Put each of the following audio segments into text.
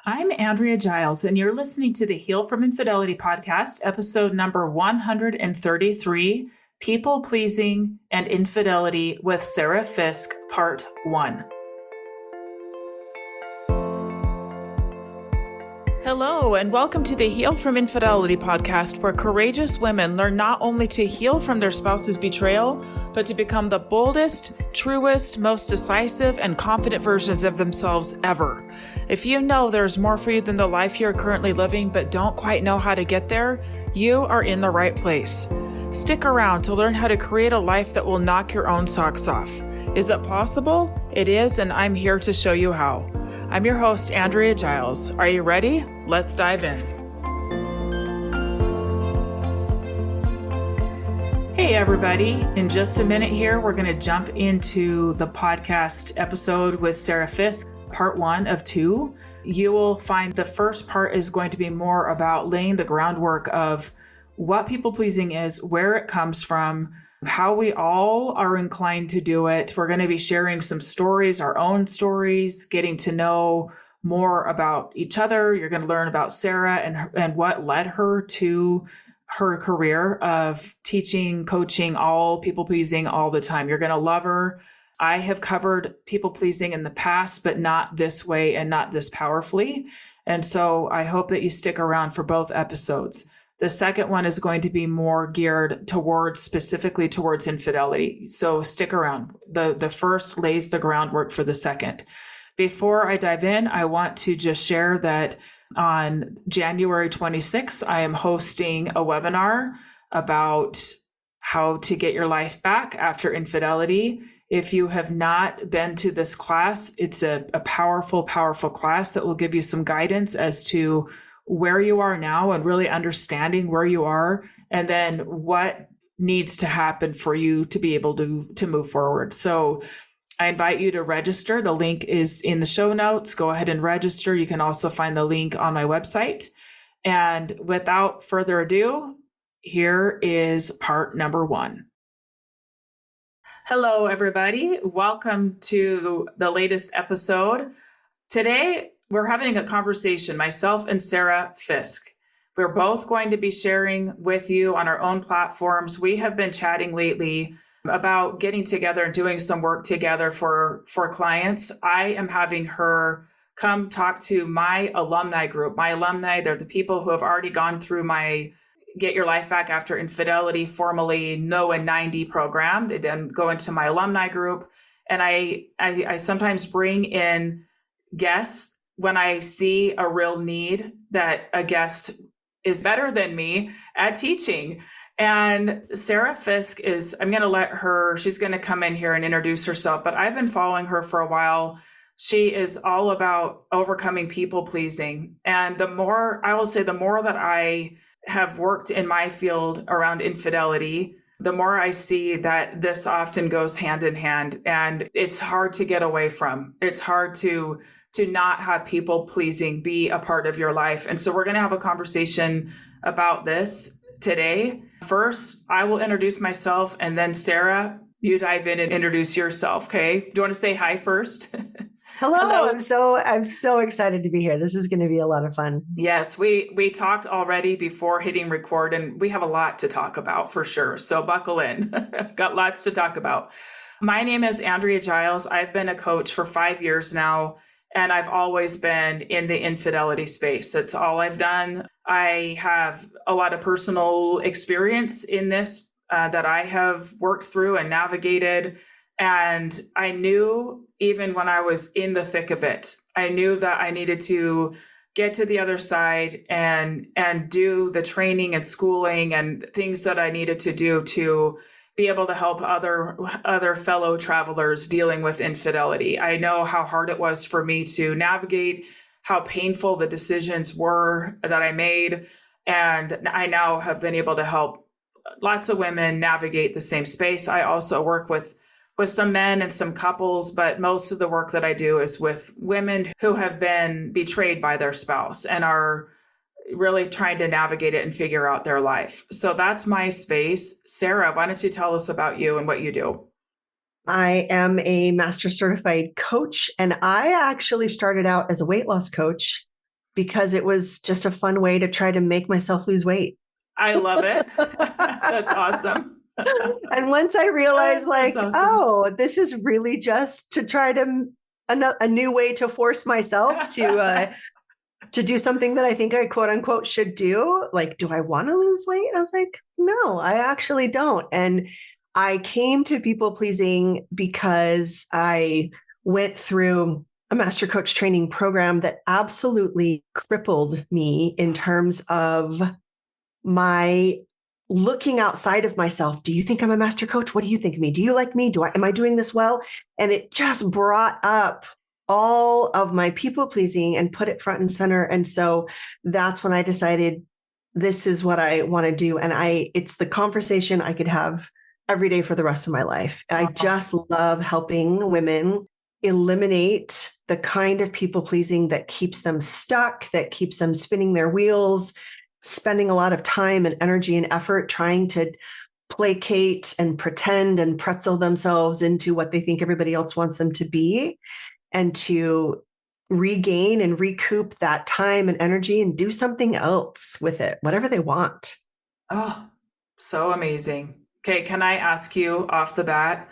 I'm Andrea Giles, and you're listening to the Heal from Infidelity podcast, episode number 133, People Pleasing and Infidelity with Sara Fisk, part 1. Hello, and welcome to the Heal from Infidelity podcast, where courageous women learn not only to heal from their spouse's betrayal, but to become the boldest, truest, most decisive, and confident versions of themselves ever. If you know there's more for you than the life you're currently living, but don't quite know how to get there, you are in the right place. Stick around to learn how to create a life that will knock your own socks off. Is it possible? It is, and I'm here to show you how. I'm your host, Andrea Giles. Are you ready? Let's dive in. Hey, everybody. In just a minute here, we're going to jump into the podcast episode with Sara Fisk, part 1 of 2. You will find the first part is going to be more about laying the groundwork of what people pleasing is, where it comes from, how we all are inclined to do it. We're going to be sharing some stories, our own stories, getting to know more about each other. You're going to learn about Sara and what led her to her career of teaching, coaching, all people pleasing all the time. You're going to love her. I have covered people pleasing in the past, but not this way and not this powerfully. And so I hope that you stick around for both episodes. The second one is going to be more geared specifically towards infidelity. So stick around. The first lays the groundwork for the second. Before I dive in, I want to just share that on January 26th, I am hosting a webinar about how to get your life back after infidelity. If you have not been to this class, it's a powerful, powerful class that will give you some guidance as to where you are now and really understanding where you are, and then what needs to happen for you to be able to move forward. So I invite you to register. The link is in the show notes. Go ahead and register. You can also find the link on my website. And without further ado, here is part number 1. Hello, everybody. Welcome to the latest episode. Today, we're having a conversation, myself and Sara Fisk. We're both going to be sharing with you on our own platforms. We have been chatting lately about getting together and doing some work together for clients. I am having her come talk to my alumni group. My alumni, they're the people who have already gone through my Get Your Life Back After Infidelity, formerly No and 90 program. They then go into my alumni group. And I sometimes bring in guests when I see a real need that a guest is better than me at teaching. And Sara Fisk I'm going to let her, she's going to come in here and introduce herself, but I've been following her for a while. She is all about overcoming people pleasing. And the more that I have worked in my field around infidelity, the more I see that this often goes hand in hand, and it's hard to get away from. It's hard to not have people pleasing be a part of your life. And so we're going to have a conversation about this today. First, I will introduce myself, and then Sara, you dive in and introduce yourself. Okay. Do you want to say hi first? Hello. I'm so excited to be here. This is going to be a lot of fun. Yes, we talked already before hitting record, and we have a lot to talk about for sure. So buckle in. Got lots to talk about. My name is Andrea Giles. I've been a coach for 5 years now, and I've always been in the infidelity space. That's all I've done. I have a lot of personal experience in this that I have worked through and navigated. And I knew, even when I was in the thick of it, I knew that I needed to get to the other side and do the training and schooling and things that I needed to do to be able to help other fellow travelers dealing with infidelity. I know how hard it was for me to navigate, how painful the decisions were that I made. And I now have been able to help lots of women navigate the same space. I also work with some men and some couples, but most of the work that I do is with women who have been betrayed by their spouse and are really trying to navigate it and figure out their life. So that's my space. Sara, why don't you tell us about you and what you do? I am a master certified coach, and I actually started out as a weight loss coach because it was just a fun way to try to make myself lose weight. I love it. That's awesome. And once I realized like, awesome. oh, this is really just to try to a new way to force myself to do something that I think I quote unquote should do. Like, do I want to lose weight? And I was like, no, I actually don't. And I came to people pleasing because I went through a master coach training program that absolutely crippled me in terms of my looking outside of myself. Do you think I'm a master coach? What do you think of me? Do you like me? Am I doing this well? And it just brought up all of my people pleasing and put it front and center. And so that's when I decided this is what I want to do. And it's the conversation I could have every day for the rest of my life. I just love helping women eliminate the kind of people pleasing that keeps them stuck, that keeps them spinning their wheels, spending a lot of time and energy and effort trying to placate and pretend and pretzel themselves into what they think everybody else wants them to be, and to regain and recoup that time and energy and do something else with it, whatever they want. Oh, so amazing. Okay, can I ask you off the bat,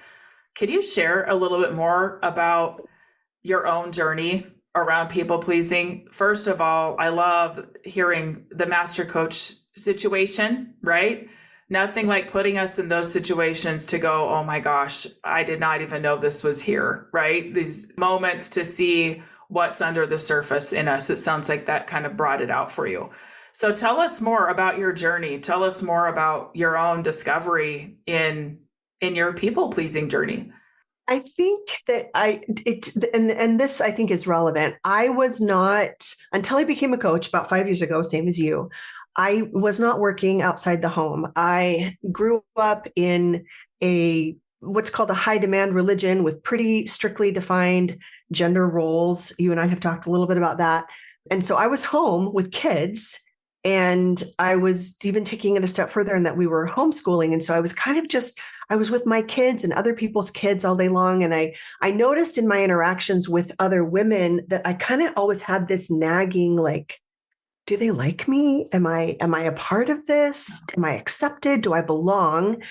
could you share a little bit more about your own journey around people pleasing? First of all, I love hearing the master coach situation, right? Nothing like putting us in those situations to go, oh my gosh, I did not even know this was here, right? These moments to see what's under the surface in us. It sounds like that kind of brought it out for you. So tell us more about your journey. Tell us more about your own discovery in your people pleasing journey. I think that and this I think is relevant. I was not, until I became a coach about 5 years ago, same as you, I was not working outside the home. I grew up in what's called a high demand religion with pretty strictly defined gender roles. You and I have talked a little bit about that. And so I was home with kids, and I was even taking it a step further in that we were homeschooling. And so I was kind of I was with my kids and other people's kids all day long. And I noticed in my interactions with other women that I kind of always had this nagging, like, do they like me? Am I a part of this? Am I accepted? Do I belong?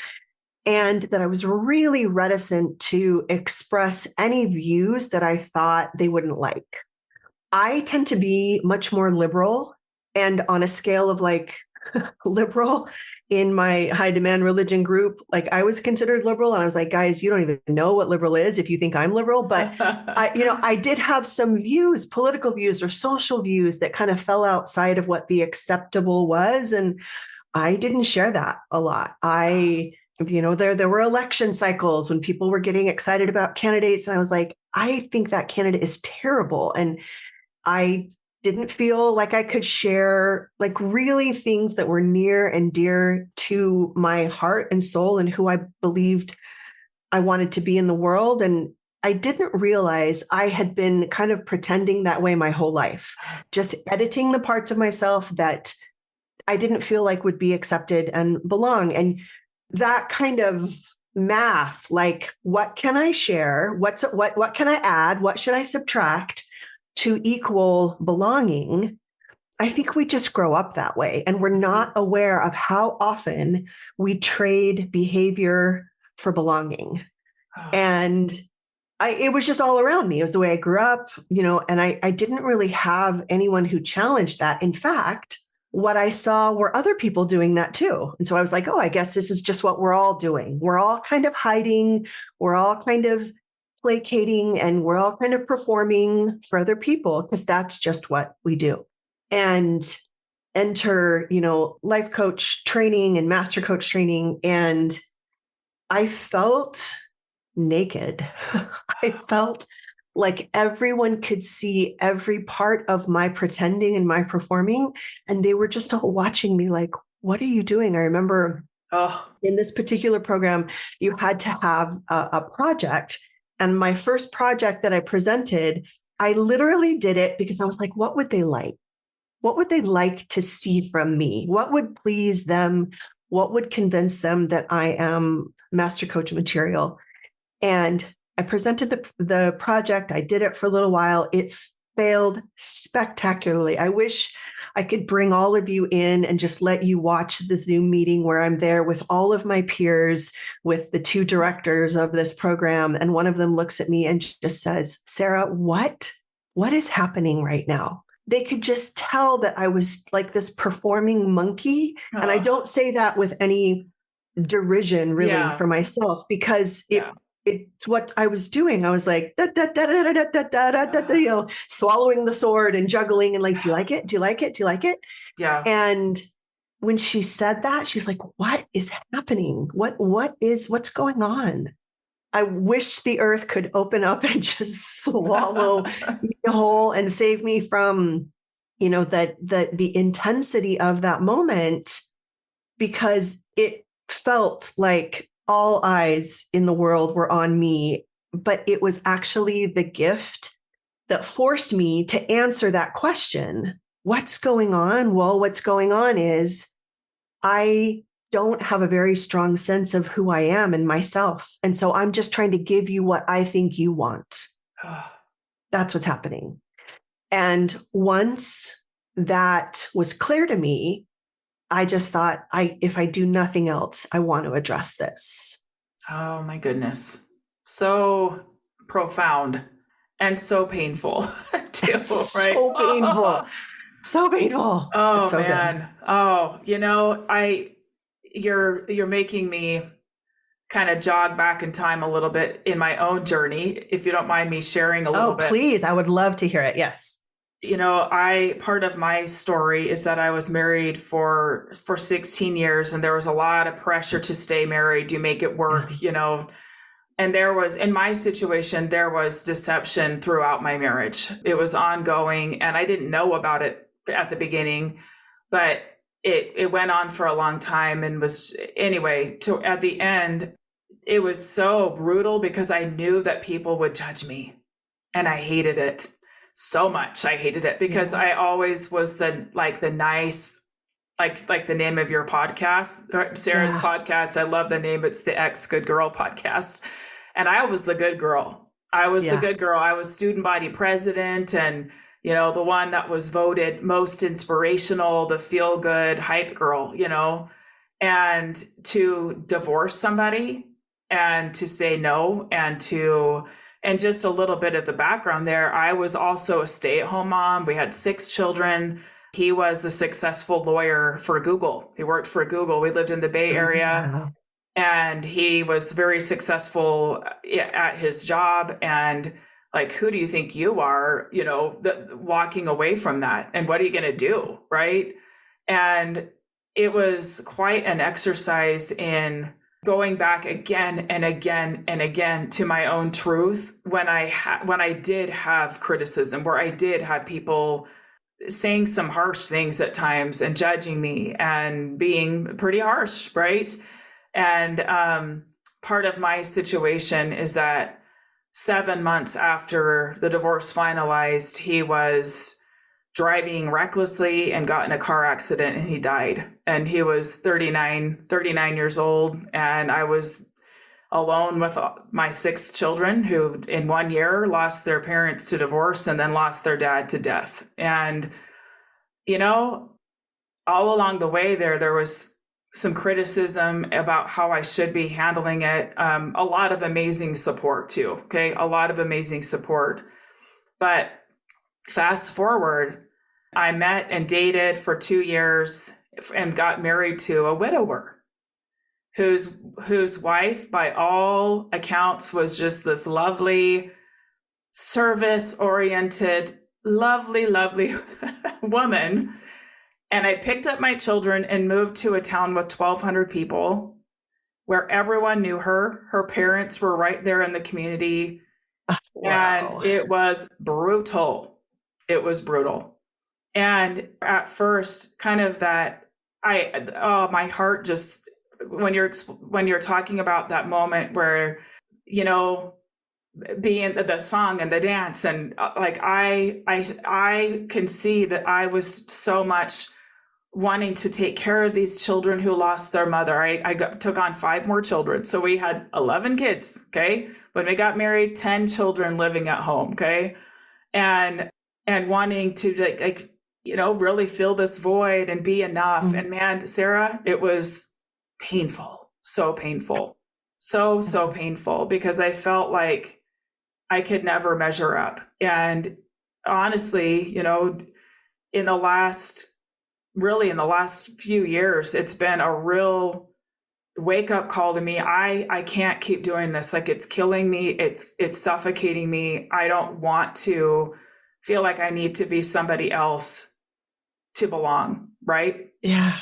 And that I was really reticent to express any views that I thought they wouldn't like. I tend to be much more liberal, and on a scale of like liberal in my high demand religion group, like I was considered liberal, and I was like, guys, you don't even know what liberal is if you think I'm liberal. But I did have some views, political views or social views that kind of fell outside of what the acceptable was. And I didn't share that a lot. There were election cycles when people were getting excited about candidates. And I was like, I think that candidate is terrible. And I didn't feel like I could share like really things that were near and dear to my heart and soul and who I believed I wanted to be in the world. And I didn't realize I had been kind of pretending that way my whole life, just editing the parts of myself that I didn't feel like would be accepted and belong. And that kind of math, like what can I share? What can I add? What should I subtract to equal belonging? I think we just grow up that way, and we're not aware of how often we trade behavior for belonging. And it was just all around me. It was the way I grew up, and I didn't really have anyone who challenged that. In fact, what I saw were other people doing that too. And so I was like, oh, I guess this is just what we're all doing. We're all kind of hiding. We're all kind of placating, and we're all kind of performing for other people because that's just what we do. And enter, life coach training and master coach training. And I felt naked. I felt like everyone could see every part of my pretending and my performing. And they were just all watching me like, what are you doing? I remember in this particular program, you had to have a project. And my first project that I presented, I literally did it because I was like, what would they like? What would they like to see from me? What would please them? What would convince them that I am master coach material? And I presented the project. I did it for a little while. It failed spectacularly. I wish I could bring all of you in and just let you watch the Zoom meeting where I'm there with all of my peers, with the two directors of this program. And one of them looks at me and just says, Sara, what is happening right now? They could just tell that I was like this performing monkey. Oh. And I don't say that with any derision really for myself, because it's what I was doing. I was like, swallowing the sword and juggling and like, do you like it? Do you like it? Do you like it? Yeah. And when she said that, she's like, what is happening? What's going on? I wish the earth could open up and just swallow me whole and save me from, the intensity of that moment, because it felt like all eyes in the world were on me, but it was actually the gift that forced me to answer that question. What's going on? Well, what's going on is I don't have a very strong sense of who I am and myself. And so I'm just trying to give you what I think you want. That's what's happening. And once that was clear to me, I just thought, if I do nothing else, I want to address this. Oh my goodness. So profound and so painful too, right? So painful. So painful. Oh so man. Good. Oh, you're making me kind of jog back in time a little bit in my own journey, if you don't mind me sharing a little bit. Oh, please. I would love to hear it. Yes. Part of my story is that I was married for 16 years, and there was a lot of pressure to stay married, to make it work, and in my situation, there was deception throughout my marriage. It was ongoing, and I didn't know about it at the beginning, but it went on for a long time, and at the end, it was so brutal because I knew that people would judge me, and I hated it so much. I hated it because I always was the nice, like the name of your podcast, Sarah's podcast. I love the name. It's the Ex Good Girl podcast. And I was the good girl. I was the good girl. I was student body president, and, the one that was voted most inspirational, the feel good hype girl, and to divorce somebody and to say no, and just a little bit of the background there. I was also a stay-at-home mom. We had 6 children. He was a successful lawyer for Google. He worked for Google. We lived in the Bay Area. Wow. And he was very successful at his job. And like, who do you think you are, walking away from that? And what are you going to do? Right. And it was quite an exercise in going back again and again and again to my own truth when I did have criticism, where I did have people saying some harsh things at times and judging me and being pretty harsh, right? And part of my situation is that 7 months after the divorce finalized, he was driving recklessly and got in a car accident, and he died. And he was 39 years old. And I was alone with my 6 children who in 1 year lost their parents to divorce and then lost their dad to death. And, all along the way there was some criticism about how I should be handling it. A lot of amazing support too. Okay. A lot of amazing support. But fast forward, I met and dated for 2 years and got married to a widower whose wife, by all accounts, was just this lovely, service-oriented, lovely woman. And I picked up my children and moved to a town with 1,200 people where everyone knew her. Her parents were right there in the community. Wow. And it was brutal. It was brutal. And at first, kind of that, my heart just, when you're talking about that moment where, being the song and the dance, and I can see that I was so much wanting to take care of these children who lost their mother. I took on 5 more children. So we had 11 kids. Okay. When we got married, 10 children living at home. Okay. And and wanting to like, really fill this void and be enough. Mm-hmm. And man, Sara, it was painful, so painful, so painful, because I felt like I could never measure up. And honestly, in the last few years, it's been a real wake up call to me. I can't keep doing this. Like, it's killing me. It's suffocating me. I don't want to feel like I need to be somebody else to belong. Right. Yeah.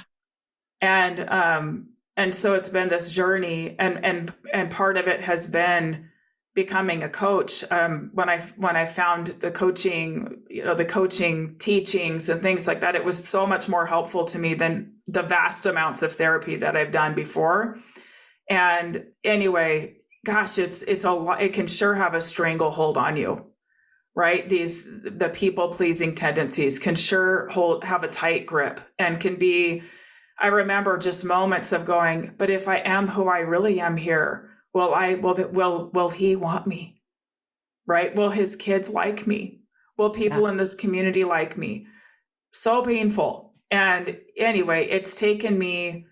And so it's been this journey, and part of it has been becoming a coach. When I found the coaching, the coaching teachings and things like that, it was so much more helpful to me than the vast amounts of therapy that I've done before. And anyway, gosh, it's a lot. It can sure have a stranglehold on you, right? The people pleasing tendencies can sure have a tight grip, and can be. I remember just moments of going, but if I am who I really am here, will he want me? Right? Will his kids like me? Will people in this community like me? So painful. And anyway, it's taken me,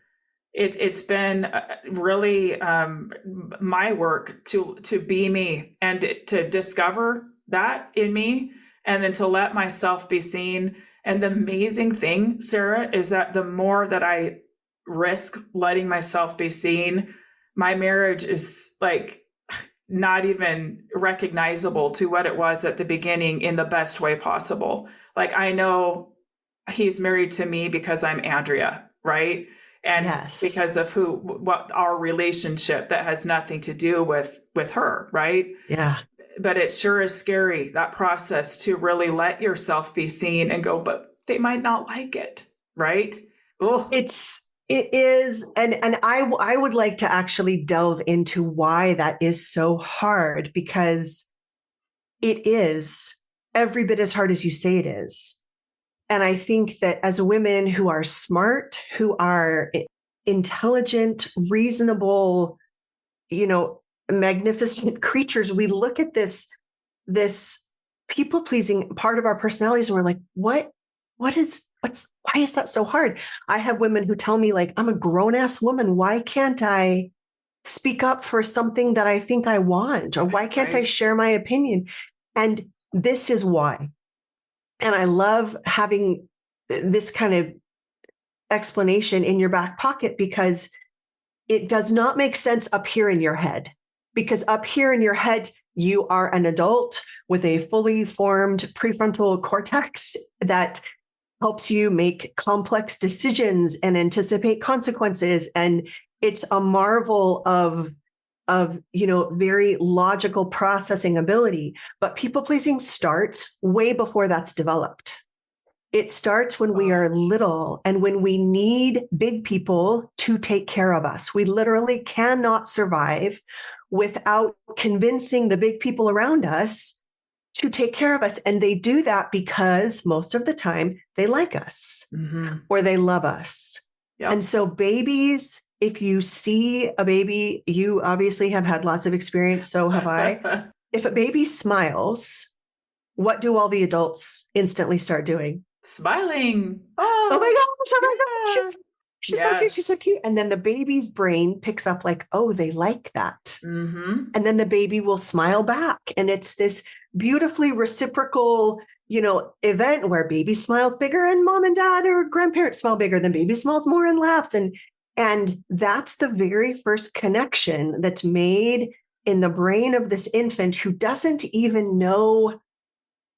it's been really my work to be me, and to discover that in me, and then to let myself be seen. And the amazing thing, Sara, is that the more that I risk letting myself be seen, my marriage is like not even recognizable to what it was at the beginning, in the best way possible. Like, I know he's married to me because I'm Andrea, right? And because of what our relationship, that has nothing to do with her, right? Yeah. But it sure is scary, that process, to really let yourself be seen and go, but they might not like it, right? Oh, It is. And I would like to actually delve into why that is so hard, because it is every bit as hard as you say it is. And I think that as women who are smart, who are intelligent, reasonable, magnificent creatures, we look at this people pleasing part of our personalities, and we're like, why is that so hard? I have women who tell me, like, I'm a grown ass woman. Why can't I speak up for something that I think I want? Or why can't I share my opinion? And this is why. And I love having this kind of explanation in your back pocket, because it does not make sense up here in your head. Because up here in your head, you are an adult with a fully formed prefrontal cortex that helps you make complex decisions and anticipate consequences. And it's a marvel of very logical processing ability. But people pleasing starts way before that's developed. It starts when we are little, and when we need big people to take care of us. We literally cannot survive without convincing the big people around us to take care of us. And they do that because most of the time they like us or they love us. Yep. And so babies, if you see a baby, you obviously have had lots of experience. So have I. If a baby smiles, what do all the adults instantly start doing? Smiling. Oh my gosh. Oh my gosh. She's so cute. She's so cute. And then the baby's brain picks up like, oh, they like that. And then the baby will smile back. And it's this beautifully reciprocal, event where baby smiles bigger and mom and dad or grandparents smile bigger, then baby smiles more and laughs. And that's the very first connection that's made in the brain of this infant who doesn't even know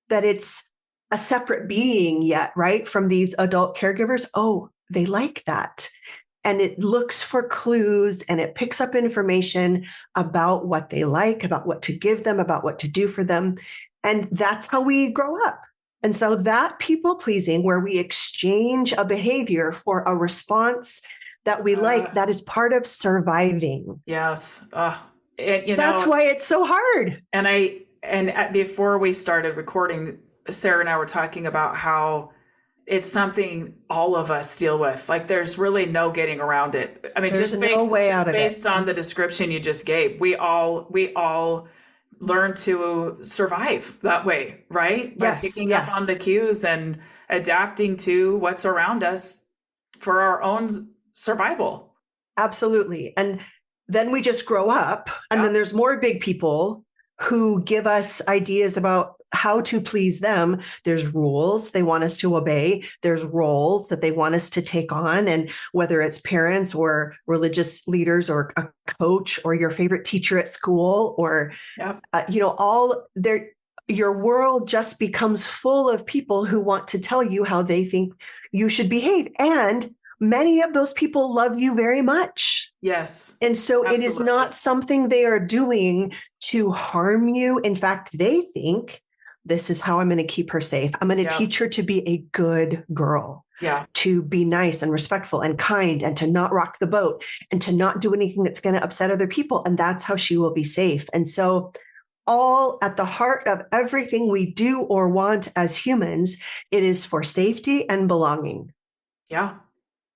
that it's a separate being yet, right? From these adult caregivers. Oh, they like that. And it looks for clues, and it picks up information about what they like, about what to give them, about what to do for them. And that's how we grow up. And so that people pleasing, where we exchange a behavior for a response that we like, that is part of surviving. Yes. That's why it's so hard. And before we started recording, Sara and I were talking about how it's something all of us deal with. Like, there's really no getting around it. I mean, there's just based on the description you just gave, we all learn to survive that way, right? By Yes, picking up on yes, the cues and adapting to what's around us for our own survival. absolutely. And then we just grow up, and Yeah. then there's more big people who give us ideas about how to please them. There's rules they want us to obey. There's roles that they want us to take on. And whether it's parents or religious leaders or a coach or your favorite teacher at school or, Yeah. all there, your world just becomes full of people who want to tell you how they think you should behave. And many of those people love you very much. Yes. And so it is Absolutely. not something they are doing to harm you. In fact, they think this is how I'm going to keep her safe. I'm going to Yeah. teach her to be a good girl, Yeah. to be nice and respectful and kind, and to not rock the boat and to not do anything that's going to upset other people. And that's how she will be safe. And so, all at the heart of everything we do or want as humans, it is for safety and belonging. Yeah.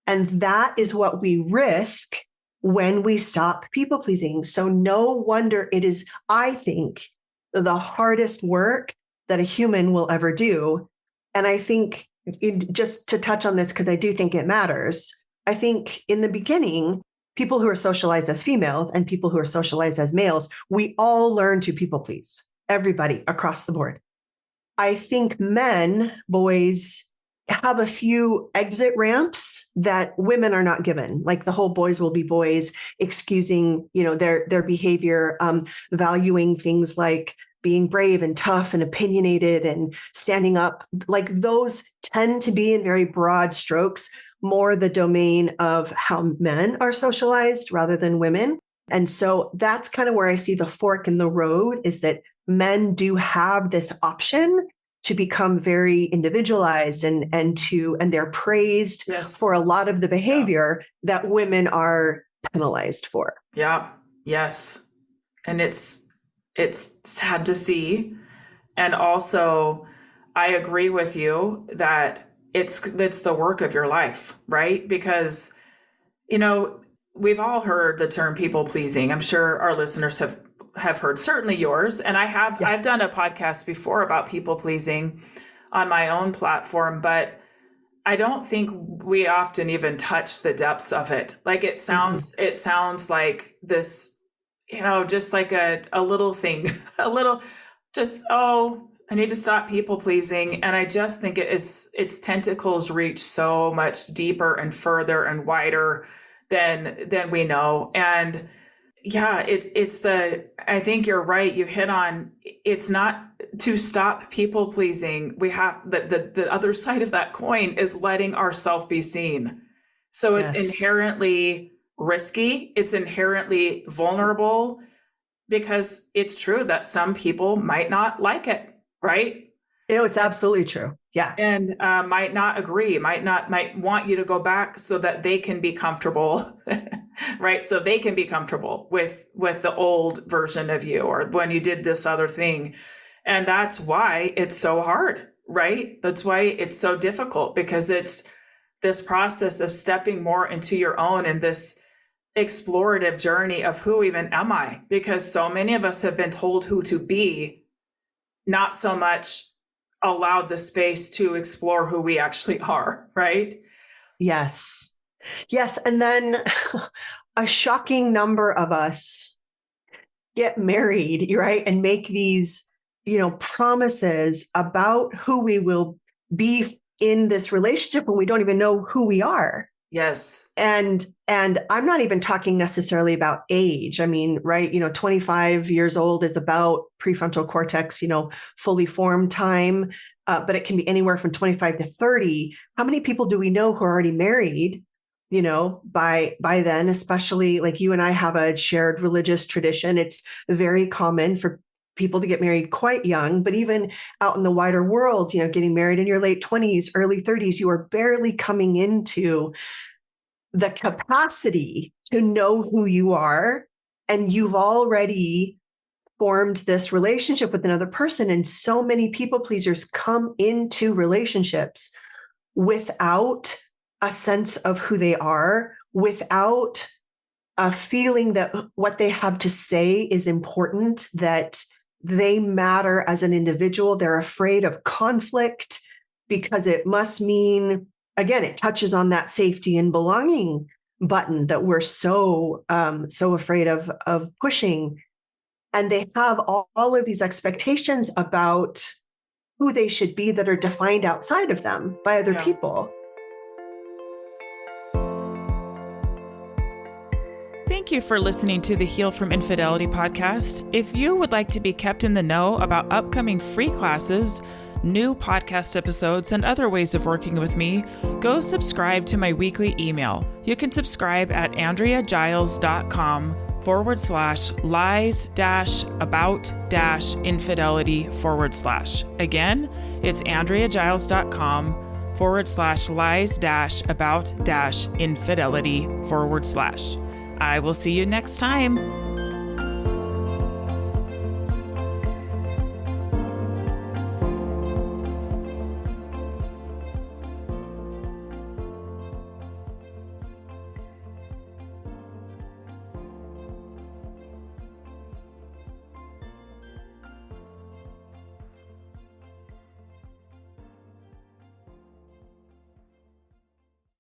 And that is what we risk when we stop people pleasing. So no wonder it is, I think, the hardest work that a human will ever do. And I think, just to touch on this, because I do think it matters, I think in the beginning, people who are socialized as females and people who are socialized as males, we all learn to people please, everybody across the board. I think men, boys, have a few exit ramps that women are not given, like the whole boys will be boys, excusing, their behavior, valuing things like being brave and tough and opinionated and standing up. Like those tend to be, in very broad strokes, more the domain of how men are socialized rather than women. And so that's kind of where I see the fork in the road, is that men do have this option to become very individualized and they're praised Yes. for a lot of the Yeah. behavior that women are penalized for. Yeah. Yes. And it's sad to see. And also, I agree with you that it's the work of your life, right? Because, we've all heard the term people pleasing. I'm sure our listeners have heard, certainly yours. And Yeah. I've done a podcast before about people pleasing on my own platform, but I don't think we often even touch the depths of it. Like Mm-mm. it sounds like this, just like a little thing, a little, just, oh, I need to stop people pleasing. And I just think its tentacles reach so much deeper and further and wider than we know. And yeah, I think you're right. You hit on, it's not to stop people pleasing. We have the other side of that coin is letting ourselves be seen. So it's Yes. inherently risky. It's inherently vulnerable, because it's true that some people might not like it, right? It's absolutely true. Yeah. And might not agree, might want you to go back so that they can be comfortable, right? So they can be comfortable with the old version of you, or when you did this other thing. And that's why it's so hard, right? That's why it's so difficult, because it's this process of stepping more into your own and this explorative journey of who even am I? Because so many of us have been told who to be, not so much allowed the space to explore who we actually are, right? Yes. Yes. And then a shocking number of us get married, right? And make these, promises about who we will be in this relationship when we don't even know who we are. Yes. And I'm not even talking necessarily about age. I mean, right, 25 years old is about prefrontal cortex, fully formed time, but it can be anywhere from 25 to 30. How many people do we know who are already married, by then, especially like you and I have a shared religious tradition. It's very common for people to get married quite young, but even out in the wider world, getting married in your late 20s, early 30s, you are barely coming into the capacity to know who you are, and you've already formed this relationship with another person. And so many people pleasers come into relationships without a sense of who they are, without a feeling that what they have to say is important, that they matter as an individual. They're afraid of conflict because it must mean, again, it touches on that safety and belonging button that we're so afraid of pushing. And they have all of these expectations about who they should be that are defined outside of them by other people. Thank you for listening to the Heal from Infidelity podcast. If you would like to be kept in the know about upcoming free classes, new podcast episodes, and other ways of working with me, go subscribe to my weekly email. You can subscribe at andreagiles.com/lies-about-infidelity/. Again, it's andreagiles.com/lies-about-infidelity/. I will see you next time.